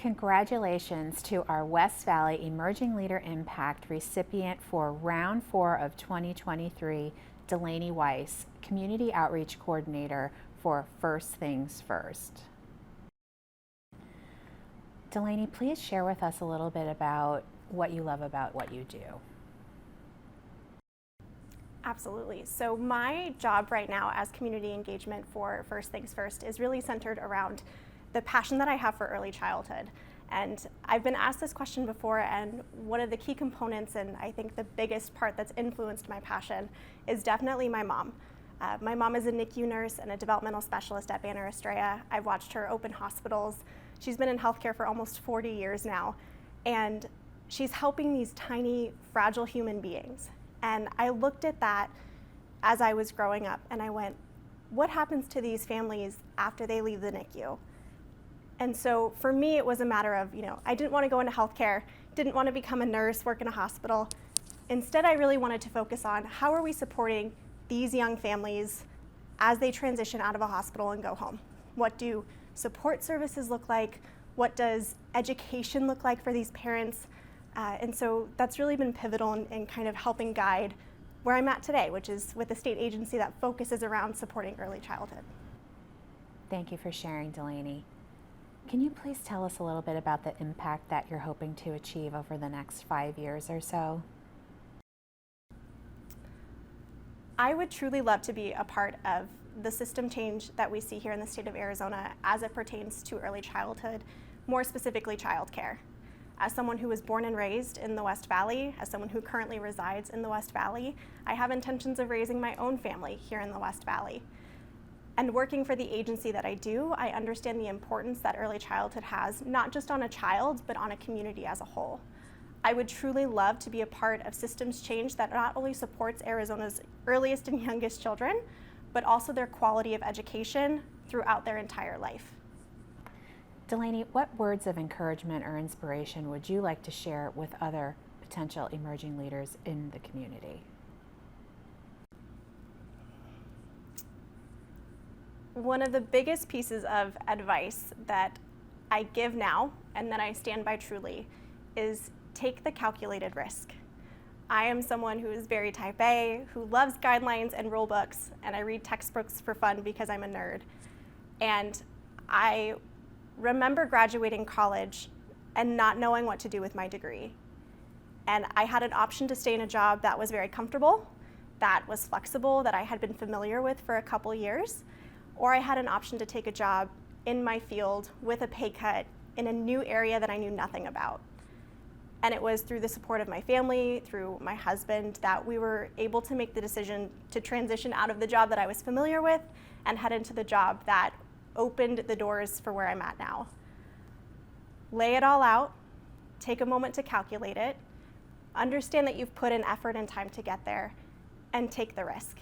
Congratulations to our West Valley Emerging Leader Impact recipient for Round 4 of 2023, Delaney Weise, Community Outreach Coordinator for First Things First. Delaney, please share with us a little bit about what you love about what you do. Absolutely. So my job right now as community engagement for First Things First is really centered around the passion that I have for early childhood. And I've been asked this question before, and one of the key components, and I think the biggest part that's influenced my passion, is definitely my mom. My mom is a NICU nurse and a developmental specialist at Banner Estrella. I've watched her open hospitals. She's been in healthcare for almost 40 years now, and she's helping these tiny, fragile human beings. And I looked at that as I was growing up, and I went, what happens to these families after they leave the NICU? And so for me, it was a matter of, I didn't want to go into healthcare, didn't want to become a nurse, work in a hospital. Instead, I really wanted to focus on how are we supporting these young families as they transition out of a hospital and go home? What do support services look like? What does education look like for these parents? And so that's really been pivotal in kind of helping guide where I'm at today, which is with a state agency that focuses around supporting early childhood. Thank you for sharing, Delaney. Can you please tell us a little bit about the impact that you're hoping to achieve over the next 5 years or so? I would truly love to be a part of the system change that we see here in the state of Arizona as it pertains to early childhood, more specifically childcare. As someone who was born and raised in the West Valley, as someone who currently resides in the West Valley, I have intentions of raising my own family here in the West Valley. And working for the agency that I do, I understand the importance that early childhood has, not just on a child, but on a community as a whole. I would truly love to be a part of systems change that not only supports Arizona's earliest and youngest children, but also their quality of education throughout their entire life. Delaney, what words of encouragement or inspiration would you like to share with other potential emerging leaders in the community? One of the biggest pieces of advice that I give now and that I stand by truly is take the calculated risk. I am someone who is very type A, who loves guidelines and rule books, and I read textbooks for fun because I'm a nerd. And I remember graduating college and not knowing what to do with my degree. And I had an option to stay in a job that was very comfortable, that was flexible, that I had been familiar with for a couple years, or I had an option to take a job in my field with a pay cut in a new area that I knew nothing about. And it was through the support of my family, through my husband, that we were able to make the decision to transition out of the job that I was familiar with and head into the job that opened the doors for where I'm at now. Lay it all out, take a moment to calculate it, understand that you've put in effort and time to get there, and take the risk.